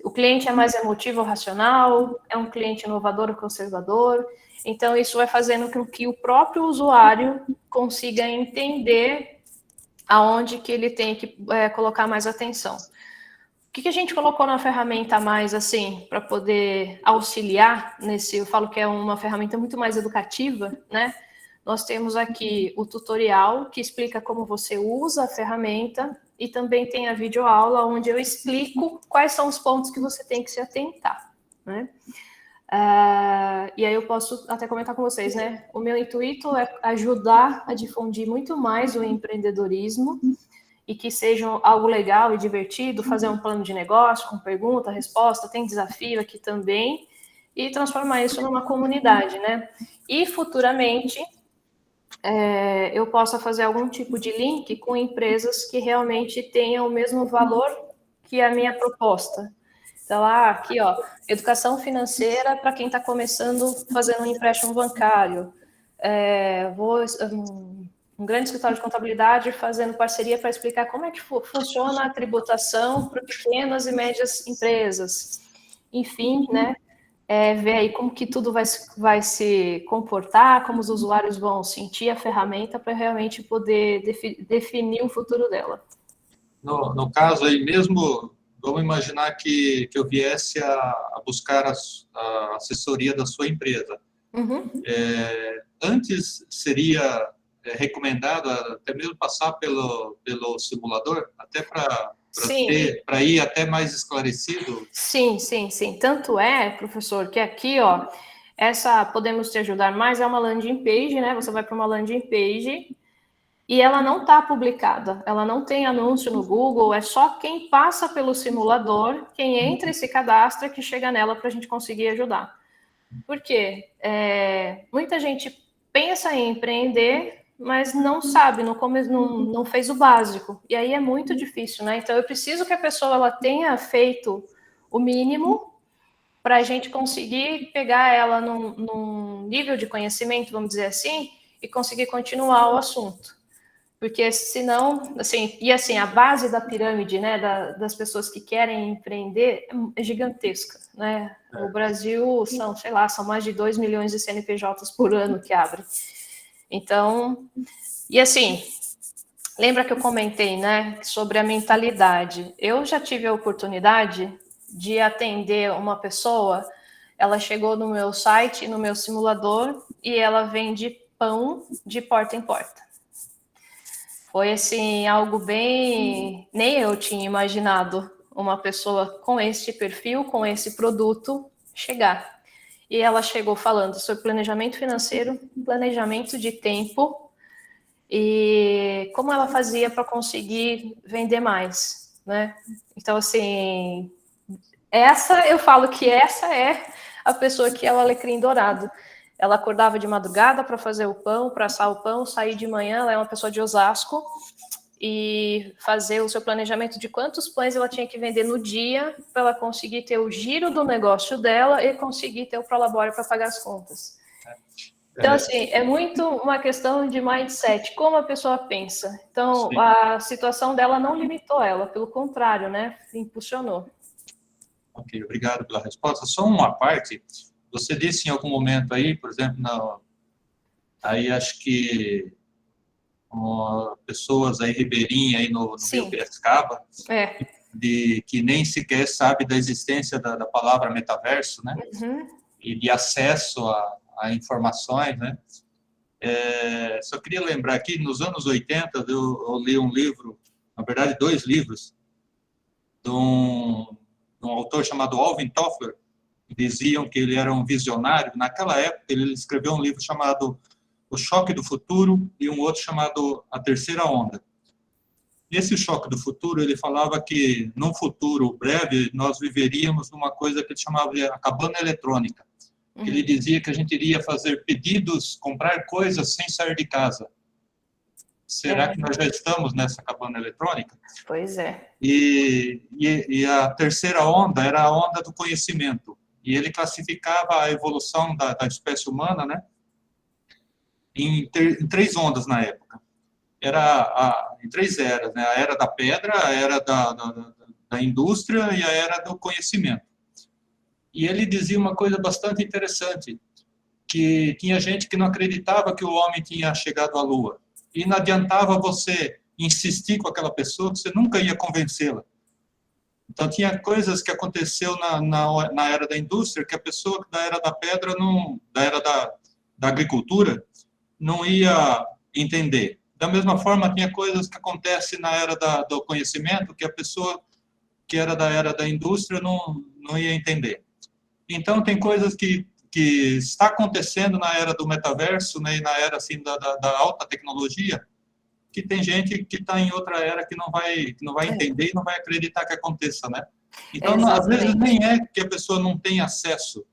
O cliente é mais emotivo ou racional? É um cliente inovador ou conservador? Então, isso vai fazendo com que o próprio usuário consiga entender aonde que ele tem que colocar mais atenção. O que a gente colocou na ferramenta mais, assim, para poder auxiliar nesse... Eu falo que é uma ferramenta muito mais educativa, né? Nós temos aqui o tutorial, que explica como você usa a ferramenta, e também tem a videoaula, onde eu explico quais são os pontos que você tem que se atentar, né? E aí eu posso até comentar com vocês, né? O meu intuito é ajudar a difundir muito mais o empreendedorismo e que seja algo legal e divertido, fazer um plano de negócio com pergunta, resposta, tem desafio aqui também, e transformar isso numa comunidade, né? E futuramente eu possa fazer algum tipo de link com empresas que realmente tenham o mesmo valor que a minha proposta. Então, aqui, ó, educação financeira para quem está começando fazendo um empréstimo bancário. Um grande escritório de contabilidade fazendo parceria para explicar como é que funciona a tributação para pequenas e médias empresas. Enfim, né? Ver aí como que tudo vai se comportar, como os usuários vão sentir a ferramenta para realmente poder definir o futuro dela. No caso aí mesmo, vamos imaginar que eu viesse a buscar a assessoria da sua empresa. Uhum. Antes seria recomendado até mesmo passar pelo simulador, até para ir até mais esclarecido? Sim. Tanto é, professor, que aqui, ó, essa Podemos Te Ajudar Mais é uma landing page, né? Você vai para uma landing page e ela não está publicada, ela não tem anúncio no Google, é só quem passa pelo simulador, quem entra e se cadastra, que chega nela para a gente conseguir ajudar. Por quê? Muita gente pensa em empreender, mas não sabe, não fez o básico. E aí é muito difícil, né? Então, eu preciso que a pessoa ela tenha feito o mínimo para a gente conseguir pegar ela num nível de conhecimento, vamos dizer assim, e conseguir continuar o assunto. Porque senão, assim, a base da pirâmide, né, das pessoas que querem empreender é gigantesca, né? O Brasil são mais de 2 milhões de CNPJs por ano que abrem. Então, e assim, lembra que eu comentei, né, sobre a mentalidade? Eu já tive a oportunidade de atender uma pessoa, ela chegou no meu site, no meu simulador, e ela vende pão de porta em porta. Foi, assim, algo bem... Nem eu tinha imaginado uma pessoa com esse perfil, com esse produto, chegar. E ela chegou falando sobre planejamento financeiro, planejamento de tempo e como ela fazia para conseguir vender mais, né? Então, assim, eu falo que essa é a pessoa que é o alecrim dourado. Ela acordava de madrugada para fazer o pão, para assar o pão, sair de manhã, ela é uma pessoa de Osasco, e fazer o seu planejamento de quantos pães ela tinha que vender no dia para ela conseguir ter o giro do negócio dela e conseguir ter o prolabore para pagar as contas. Então, assim, é muito uma questão de mindset, como a pessoa pensa. Então, sim, a situação dela não limitou ela, pelo contrário, né? Impulsionou. Ok, obrigado pela resposta. Só uma parte, você disse em algum momento aí, por exemplo, aí acho que pessoas aí ribeirinhas aí no Rio Piracicaba, que nem sequer sabe da existência da palavra metaverso, né? Uhum. E de acesso a informações, né? Só queria lembrar aqui, nos anos 80, eu li um livro, na verdade 2 livros, de um autor chamado Alvin Toffler, que diziam que ele era um visionário. Naquela época, ele escreveu um livro chamado O Choque do Futuro e um outro chamado A Terceira Onda. Nesse Choque do Futuro, ele falava que, num futuro breve, nós viveríamos numa coisa que ele chamava de a cabana eletrônica. Uhum. Ele dizia que a gente iria fazer pedidos, comprar coisas sem sair de casa. Será que nós já estamos nessa cabana eletrônica? Pois é. E a terceira onda era a onda do conhecimento. E ele classificava a evolução da espécie humana, né, em 3 ondas na época. Em 3 eras, né? A era da pedra, a era da indústria e a era do conhecimento. E ele dizia uma coisa bastante interessante, que tinha gente que não acreditava que o homem tinha chegado à Lua. E não adiantava você insistir com aquela pessoa, que você nunca ia convencê-la. Então, tinha coisas que aconteceu na era da indústria, que a pessoa da era da pedra, da era da agricultura, não ia entender. Da mesma forma, tinha coisas que acontecem na era do conhecimento, que a pessoa que era da era da indústria não ia entender. Então, tem coisas que está acontecendo na era do metaverso, né, e na era assim, da alta tecnologia, que tem gente que está em outra era que não vai entender e não vai acreditar que aconteça, né? Então, às vezes, nem é que a pessoa não tem acesso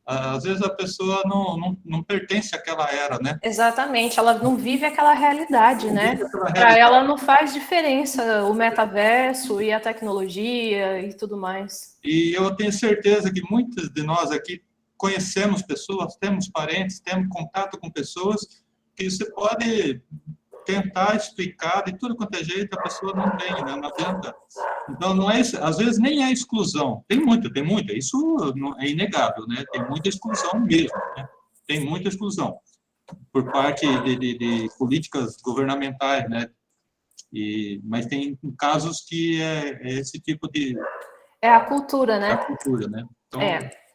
às vezes a pessoa não pertence àquela era, né? Exatamente, ela não vive aquela realidade, né? Para ela não faz diferença o metaverso e a tecnologia e tudo mais. E eu tenho certeza que muitos de nós aqui conhecemos pessoas, temos parentes, temos contato com pessoas que você pode tentar explicar de tudo quanto é jeito, a pessoa não tem, né? Não adianta. Então, não é, às vezes nem é exclusão. Tem muita, isso é inegável, né? Tem muita exclusão mesmo, né? Tem muita exclusão por parte de políticas governamentais, né? Mas tem casos que é esse tipo de... É a cultura, né? É a cultura, né? Então,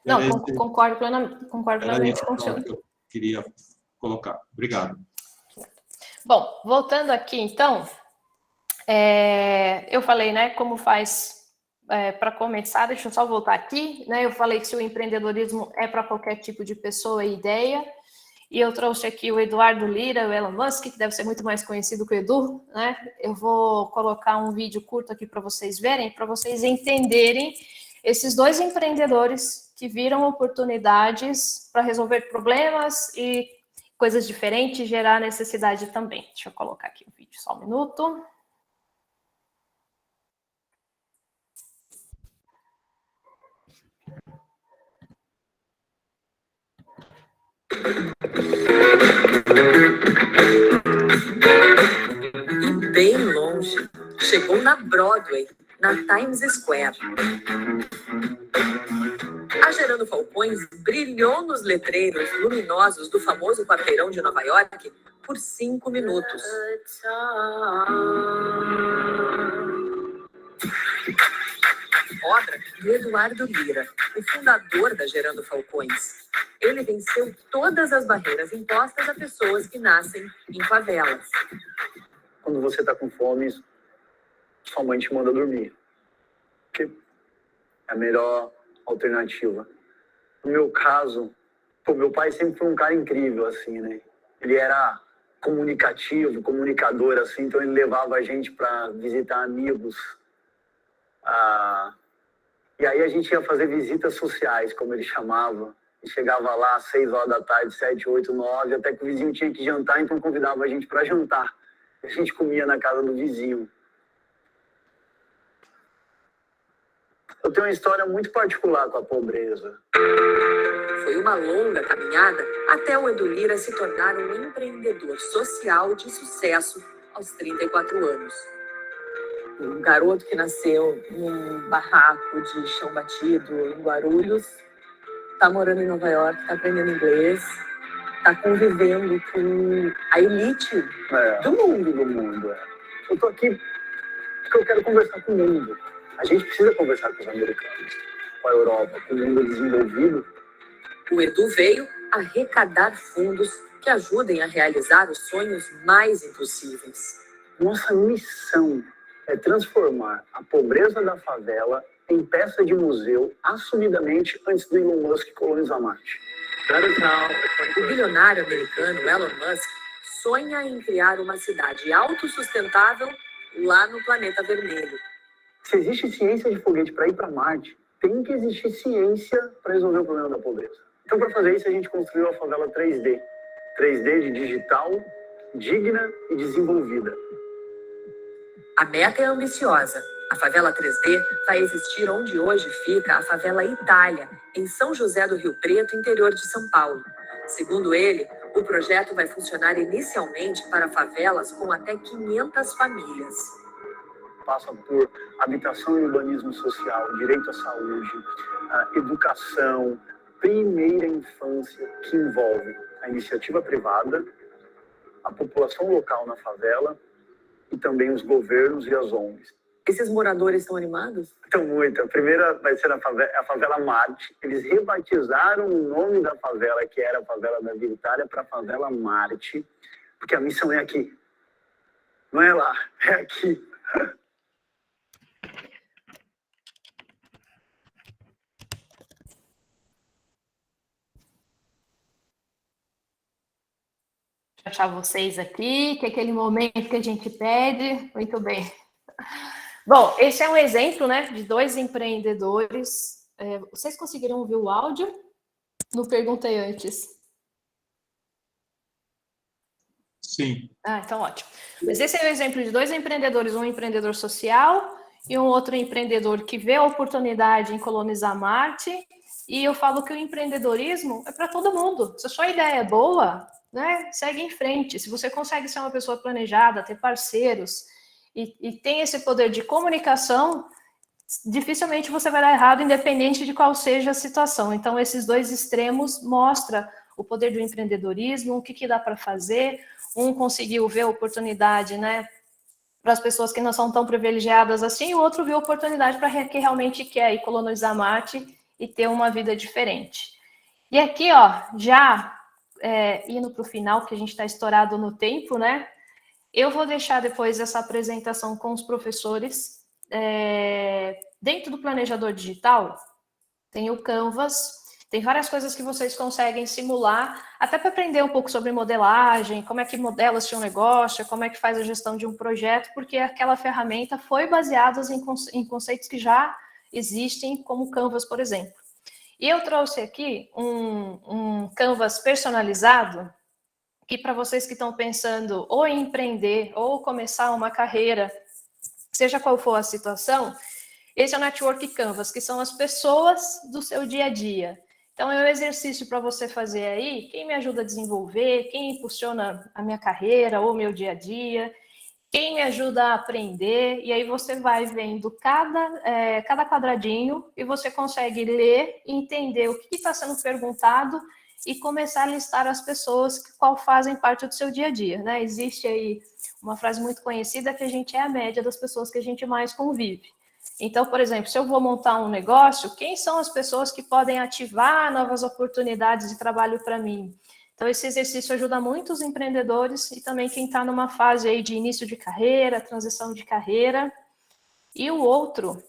não, concordo plenamente com o senhor. Que eu queria colocar. Obrigado. Bom, voltando aqui, então, eu falei, né, como faz para começar, deixa eu só voltar aqui, né, eu falei que se o empreendedorismo é para qualquer tipo de pessoa e ideia, e eu trouxe aqui o Eduardo Lira, o Elon Musk, que deve ser muito mais conhecido que o Edu, né, eu vou colocar um vídeo curto aqui para vocês verem, para vocês entenderem esses dois empreendedores que viram oportunidades para resolver problemas e coisas diferentes, gerar necessidade também. Deixa eu colocar aqui o vídeo, só um minuto. Bem longe, chegou na Broadway, na Times Square. A Gerando Falcões brilhou nos letreiros luminosos do famoso quarteirão de Nova York por 5 minutos. Obra do Eduardo Lira, o fundador da Gerando Falcões. Ele venceu todas as barreiras impostas a pessoas que nascem em favelas. Quando você está com fome, sua mãe te manda dormir. Porque é a melhor alternativa. No meu caso, meu pai sempre foi um cara incrível, assim, né? Ele era comunicativo, comunicador, assim, então ele levava a gente para visitar amigos. E aí a gente ia fazer visitas sociais, como ele chamava. E chegava lá às 6 horas da tarde, 7, 8, 9, até que o vizinho tinha que jantar, então convidava a gente para jantar. A gente comia na casa do vizinho. Eu tenho uma história muito particular com a pobreza. Foi uma longa caminhada até o Edu Lira se tornar um empreendedor social de sucesso aos 34 anos. Um garoto que nasceu num barraco de chão batido em Guarulhos, está morando em Nova York, está aprendendo inglês, está convivendo com a elite do mundo. Eu tô aqui porque eu quero conversar com o mundo. A gente precisa conversar com os americanos, com a Europa, com o mundo desenvolvido. O Edu veio arrecadar fundos que ajudem a realizar os sonhos mais impossíveis. Nossa missão é transformar a pobreza da favela em peça de museu, assumidamente antes do Elon Musk colonizar Marte. O bilionário americano Elon Musk sonha em criar uma cidade autossustentável lá no planeta vermelho. Se existe ciência de foguete para ir para Marte, tem que existir ciência para resolver o problema da pobreza. Então, para fazer isso, a gente construiu a favela 3D. 3D de digital, digna e desenvolvida. A meta é ambiciosa. A favela 3D vai existir onde hoje fica a favela Itália, em São José do Rio Preto, interior de São Paulo. Segundo ele, o projeto vai funcionar inicialmente para favelas com até 500 famílias. Passa por habitação e urbanismo social, direito à saúde, educação, primeira infância, que envolve a iniciativa privada, a população local na favela e também os governos e as ONGs. Esses moradores estão animados? Estão muito. A primeira vai ser a favela Marte. Eles rebatizaram o nome da favela, que era a favela da Vila Itália, para a favela Marte, porque a missão é aqui. Não é lá, é aqui. Achar vocês aqui, que é aquele momento que a gente pede. Muito bem. Bom, esse é um exemplo, né, de dois empreendedores. Vocês conseguiram ouvir o áudio? Não perguntei antes. Sim. Então ótimo. Mas esse é o exemplo de 2 empreendedores, um empreendedor social e um outro empreendedor que vê a oportunidade em colonizar Marte. E eu falo que o empreendedorismo é para todo mundo. Se a sua ideia é boa, né, segue em frente. Se você consegue ser uma pessoa planejada, ter parceiros e tem esse poder de comunicação, dificilmente você vai dar errado, independente de qual seja a situação. Então, esses 2 extremos mostram o poder do empreendedorismo, o que dá para fazer. Um conseguiu ver a oportunidade, né, para as pessoas que não são tão privilegiadas assim, o outro viu a oportunidade para quem realmente quer ir colonizar Marte e ter uma vida diferente. E aqui, ó, já indo para o final, que a gente está estourado no tempo, né? Eu vou deixar depois essa apresentação com os professores. Dentro do planejador digital, tem o Canvas, tem várias coisas que vocês conseguem simular, até para aprender um pouco sobre modelagem, como é que modela seu negócio, como é que faz a gestão de um projeto, porque aquela ferramenta foi baseada em conceitos que já existem, como o Canvas, por exemplo. E eu trouxe aqui um Canvas personalizado, que para vocês que estão pensando ou em empreender, ou começar uma carreira, seja qual for a situação, esse é o Network Canvas, que são as pessoas do seu dia a dia. Então, é um exercício para você fazer aí, quem me ajuda a desenvolver, quem impulsiona a minha carreira ou meu dia a dia, quem me ajuda a aprender, e aí você vai vendo cada quadradinho e você consegue ler e entender o que está sendo perguntado e começar a listar as pessoas que fazem parte do seu dia a dia, né? Existe aí uma frase muito conhecida que a gente é a média das pessoas que a gente mais convive. Então, por exemplo, se eu vou montar um negócio, quem são as pessoas que podem ativar novas oportunidades de trabalho para mim? Então, esse exercício ajuda muito os empreendedores e também quem está numa fase aí de início de carreira, transição de carreira. E o outro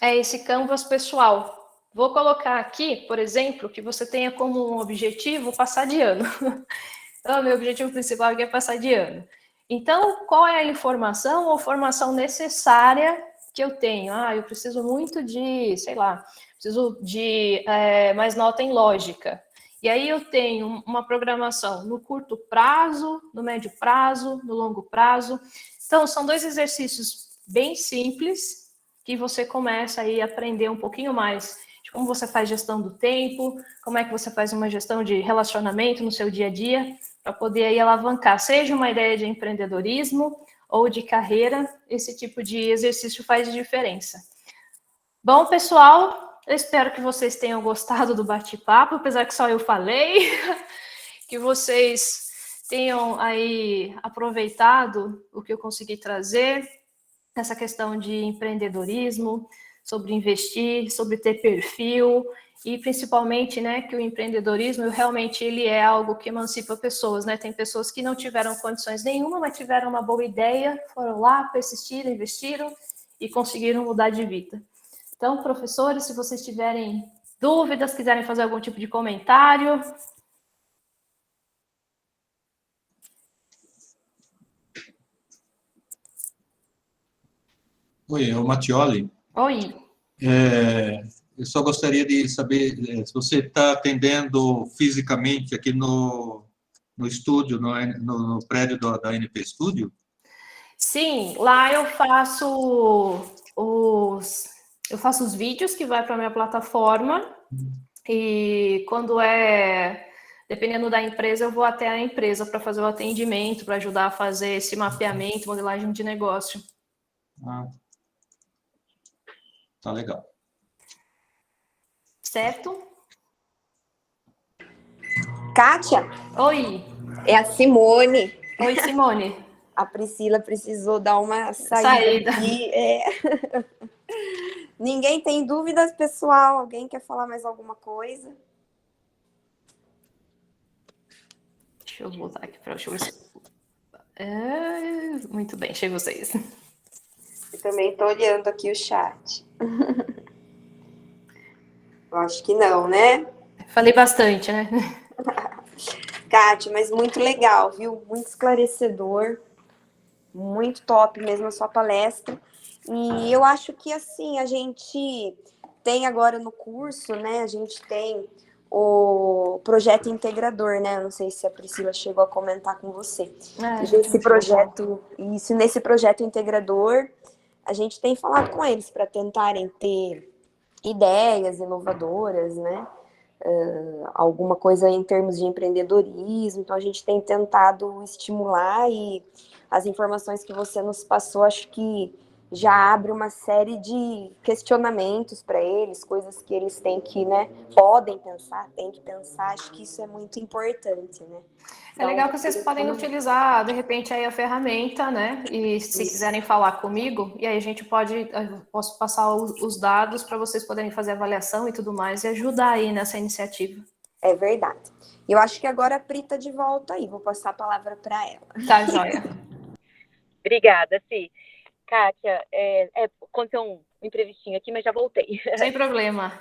é esse Canvas pessoal. Vou colocar aqui, por exemplo, que você tenha como um objetivo passar de ano. Então, meu objetivo principal aqui é passar de ano. Então, qual é a informação ou formação necessária que eu tenho? Eu preciso muito de, sei lá, preciso de mais nota em lógica. E aí eu tenho uma programação no curto prazo, no médio prazo, no longo prazo. Então, são 2 exercícios bem simples que você começa aí a aprender um pouquinho mais de como você faz gestão do tempo, como é que você faz uma gestão de relacionamento no seu dia a dia, para poder aí alavancar, seja uma ideia de empreendedorismo ou de carreira, esse tipo de exercício faz diferença. Bom, pessoal, eu espero que vocês tenham gostado do bate-papo, apesar que só eu falei, que vocês tenham aí aproveitado o que eu consegui trazer, essa questão de empreendedorismo, sobre investir, sobre ter perfil, e principalmente, né, que o empreendedorismo realmente ele é algo que emancipa pessoas, né? Tem pessoas que não tiveram condições nenhuma, mas tiveram uma boa ideia, foram lá, persistiram, investiram e conseguiram mudar de vida. Então, professores, se vocês tiverem dúvidas, quiserem fazer algum tipo de comentário. Oi, é o Mattioli. Oi. Eu só gostaria de saber se você está atendendo fisicamente aqui no estúdio, no prédio da NP Studio? Sim, lá eu faço os vídeos que vai para a minha plataforma e quando dependendo da empresa, eu vou até a empresa para fazer o atendimento, para ajudar a fazer esse mapeamento, modelagem de negócio. Tá legal. Certo? Kátia? Oi. É a Simone. Oi, Simone. A Priscila precisou dar uma saída. Aqui. Ninguém tem dúvidas, pessoal? Alguém quer falar mais alguma coisa? Deixa eu voltar aqui para muito bem, achei vocês. Eu também estou olhando aqui o chat. Eu acho que não, né? Falei bastante, né? Kátia, mas muito legal, viu? Muito esclarecedor. Muito top mesmo a sua palestra. E eu acho que, assim, a gente tem agora no curso, né? A gente tem o projeto integrador, né? Eu não sei se a Priscila chegou a comentar com você. Nesse projeto integrador, a gente tem falado com eles para tentarem ter ideias inovadoras, né? Alguma coisa em termos de empreendedorismo. Então, a gente tem tentado estimular, e as informações que você nos passou, acho que já abre uma série de questionamentos para eles, coisas que eles têm que, né, têm que pensar. Acho que isso é muito importante, né? É legal que vocês podem utilizar, de repente, aí a ferramenta, né? E se quiserem falar comigo, e aí eu posso passar os dados para vocês poderem fazer avaliação e tudo mais, e ajudar aí nessa iniciativa. É verdade. Eu acho que agora a Pri tá de volta aí, vou passar a palavra para ela. Tá, joia. Obrigada, Cí. Kátia, aconteceu um imprevistinho aqui, mas já voltei. Sem problema.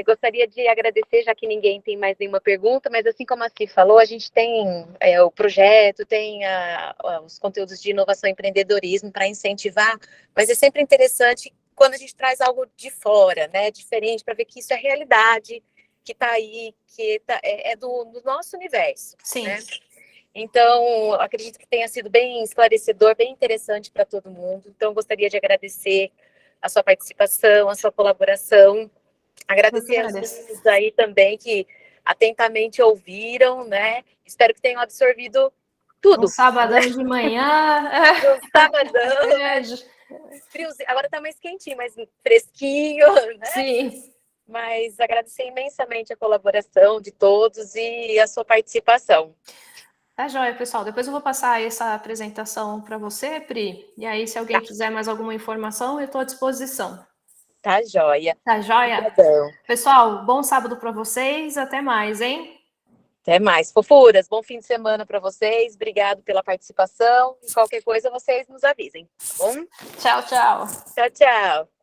Gostaria de agradecer, já que ninguém tem mais nenhuma pergunta, mas assim como a Cí falou, a gente tem o projeto, tem os conteúdos de inovação e empreendedorismo para incentivar, mas é sempre interessante quando a gente traz algo de fora, né, diferente, para ver que isso é realidade, que está aí, que é do nosso universo. Sim. Né? Então, acredito que tenha sido bem esclarecedor, bem interessante para todo mundo. Então, gostaria de agradecer a sua participação, a sua colaboração. Agradecer aos meninos aí também que atentamente ouviram, né? Espero que tenham absorvido tudo. Um sabadão de manhã. Um sabadão. Friozinho. Agora tá mais quentinho, mais fresquinho, né? Sim. Mas agradecer imensamente a colaboração de todos e a sua participação. Tá joia, pessoal. Depois eu vou passar essa apresentação para você, Pri. E aí, se alguém quiser mais alguma informação, eu estou à disposição. Tá joia. Tá joia? Obrigadão. Pessoal, bom sábado para vocês. Até mais, hein? Até mais. Fofuras, bom fim de semana para vocês. Obrigado pela participação. E qualquer coisa, vocês nos avisem. Tá bom? Tchau, tchau. Tchau, tchau.